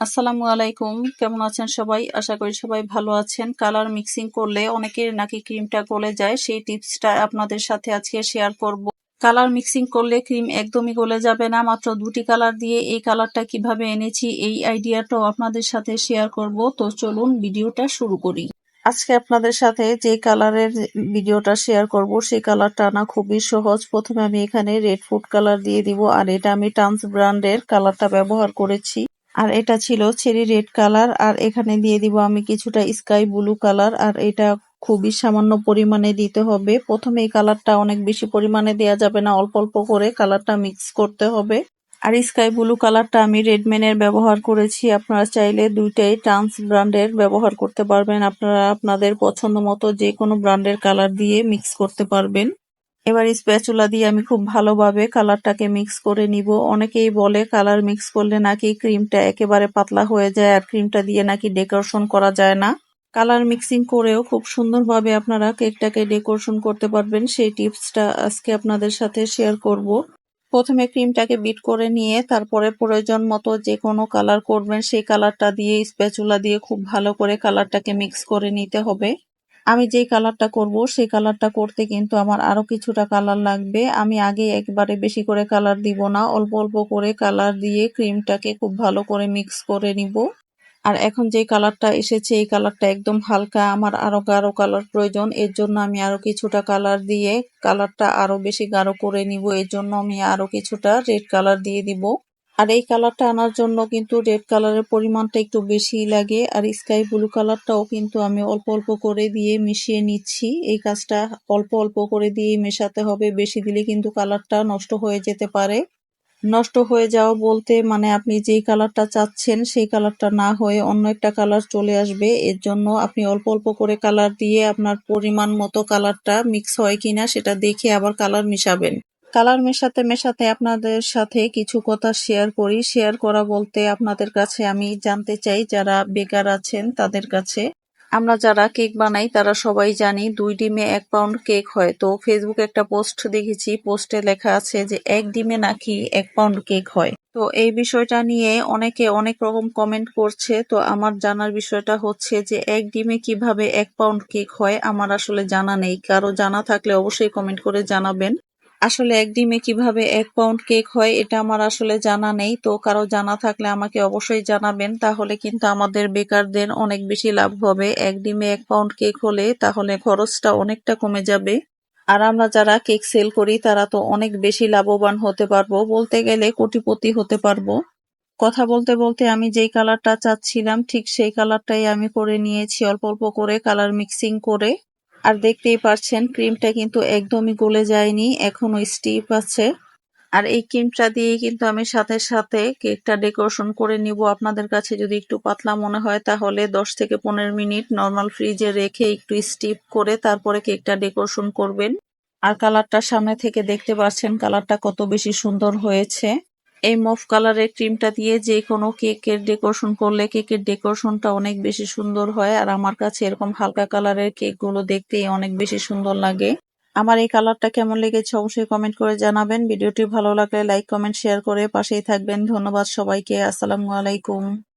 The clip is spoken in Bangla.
আসসালামু আলাইকুম। কেমন আছেন সবাই? আশা করি সবাই ভালো আছেন। কালার মিক্সিং করলে অনেকের নাকি ক্রিমটা গলে যায়, সেই টিপসটা আপনাদের সাথে আজকে শেয়ার করব। কালার মিক্সিং করলে ক্রিম একদমই গলে যাবে না। মাত্র দুটি কালার দিয়ে এই কালারটা কিভাবে এনেছি এই আইডিয়াটাও আপনাদের সাথে শেয়ার করব। তো চলুন ভিডিওটা শুরু করি। আজকে আপনাদের সাথে যে কালারের ভিডিওটা শেয়ার করব সেই কালারটা না খুবই সহজ। প্রথমে আমি এখানে রেড ফুড কালার দিয়ে দিব, আর এটা আমি টান্স ব্র্যান্ডের কালারটা ব্যবহার করেছি। আর এটা ছিল চেরি রেড কালার, আর এখানে দিয়ে দিব আমি কিছুটা স্কাই ব্লু কালার, আর এটা খুবই সামান্য পরিমাণে দিতে হবে। প্রথমে এই কালারটা অনেক বেশি পরিমাণে দেওয়া যাবে না, অল্প অল্প করে কালারটা মিক্স করতে হবে। আর স্কাই ব্লু কালারটা আমি রেডম্যানের ব্যবহার করেছি। আপনারা চাইলে দুইটাই টান্স ব্র্যান্ডের ব্যবহার করতে পারবেন। আপনারা আপনাদের পছন্দ মতো যে কোনো ব্র্যান্ডের কালার দিয়ে মিক্স করতে পারবেন। এবার স্প্যাচুলা দিয়ে আমি খুব ভালোভাবে কালারটাকে মিক্স করে নিব। অনেকেই বলে কালার মিক্স করলে নাকি ক্রিমটা একেবারে পাতলা হয়ে যায়, আর ক্রিমটা দিয়ে নাকি ডেকোরেশন করা যায় না। কালার মিক্সিং করেও খুব সুন্দরভাবে আপনারা কেকটাকে ডেকোরেশন করতে পারবেন, সেই টিপসটা আজকে আপনাদের সাথে শেয়ার করব। প্রথমে ক্রিমটাকে বিট করে নিয়ে তারপরে প্রয়োজন মতো যে কোনো কালার করবেন সেই কালারটা দিয়ে স্প্যাচুলা দিয়ে খুব ভালো করে কালারটাকে মিক্স করে নিতে হবে। আমি যেই কালারটা করব সেই কালারটা করতে কিন্তু আমার আরো কিছুটা কালার লাগবে। আমি আগে একবারে বেশি করে কালার দিব না, অল্প অল্প করে কালার দিয়ে ক্রিমটাকে খুব ভালো করে মিক্স করে নিব। আর এখন যে কালারটা এসেছে এই কালারটা একদম হালকা, আমার আরো গাঢ় কালার প্রয়োজন। এর জন্য আমি আরো কিছুটা কালার দিয়ে কালারটা আরো বেশি গাঢ় করে নিব। এর জন্য আমি আরো কিছুটা রেড কালার দিয়ে দিব। আর এই কালারটা আনার জন্য কিন্তু রেড কালারের পরিমাণটা একটু বেশি লাগে। আর স্কাই ব্লু কালারটাও কিন্তু আমি অল্প অল্প করে দিয়ে মিশিয়ে নিচ্ছি। এই কাজটা অল্প অল্প করে দিয়ে মেশাতে হবে, বেশি দিলে কিন্তু কালারটা নষ্ট হয়ে যেতে পারে। নষ্ট হয়ে যাওয়া বলতে মানে আপনি যেই কালারটা চাচ্ছেন সেই কালারটা না হয়ে অন্য একটা কালার চলে আসবে। এর জন্য আপনি অল্প অল্প করে কালার দিয়ে আপনার পরিমাণ মতো কালারটা মিক্স হয় কিনা সেটা দেখে আবার কালার মিশাবেন। কালার মেশাতে মেশাতে আপনাদের সাথে কিছু কথা শেয়ার করি। শেয়ার করা বলতে আপনাদের কাছে আমি জানতে চাই, যারা বেকার আছেন তাদের কাছে। আমরা যারা কেক বানাই তারা সবাই জানি 2 ডিমে 1 পাউন্ড কেক হয়। তো ফেসবুকে একটা পোস্ট দেখেছি, পোস্টে লেখা আছে যে 1 ডিমে নাকি 1 পাউন্ড কেক হয়। তো এই বিষয়টা নিয়ে অনেকে অনেক রকম কমেন্ট করছে। তো আমার জানার বিষয়টা হচ্ছে যে 1 ডিমে কিভাবে 1 পাউন্ড কেক হয় আমার আসলে জানা নেই। কারো জানা থাকলে অবশ্যই কমেন্ট করে জানাবেন। আসলে 1 ডিমে কিভাবে 1 পাউন্ড কেক হয় এটা আমার আসলে জানা নেই। তো কারো জানা থাকলে আমাকে অবশ্যই জানাবেন, তাহলে কিন্তু আমাদের বেকারদের অনেক বেশি লাভ হবে। 1 ডিমে 1 পাউন্ড কেক হলে তাহলে খরচটা অনেকটা কমে যাবে। আর আমরা যারা কেক সেল করি তারা তো অনেক বেশি লাভবান হতে পারবো, বলতে গেলে কোটিপতি হতে পারবো। কথা বলতে বলতে আমি যেই কালারটা চাচ্ছিলাম ঠিক সেই কালারটাই আমি করে নিয়েছি, অল্প অল্প করে কালার মিক্সিং করে। আর দেখতেই পাচ্ছেন ক্রিমটা কিন্তু একদমই গলে যায়নি, এখনো স্টিফ আছে। আর এই ক্রিমটা দিয়ে কিন্তু আমি সাথে সাথে কেকটা ডেকোরেশন করে নিব। আপনাদের কাছে যদি একটু পাতলা মনে হয় তাহলে 10 থেকে 15 মিনিট নর্মাল ফ্রিজে রেখে একটু স্টিফ করে তারপরে কেকটা ডেকোরেশন করবেন। আর কালারটা সামনে থেকে দেখতে পাচ্ছেন কালারটা কত বেশি সুন্দর হয়েছে। এই মফ কালারের ক্রিমটা দিয়ে যে কোনো কেকের ডেকোরেশন করলে কেকের ডেকোরেশনটা অনেক বেশি সুন্দর হয়। আর আমার কাছে এরকম হালকা কালারের কেকগুলো দেখতেই অনেক বেশি সুন্দর লাগে। আমার এই কালারটা কেমন লেগেছে অবশ্যই কমেন্ট করে জানাবেন। ভিডিওটি ভালো লাগলে লাইক কমেন্ট শেয়ার করে পাশেই থাকবেন। ধন্যবাদ সবাইকে। আসসালামু আলাইকুম।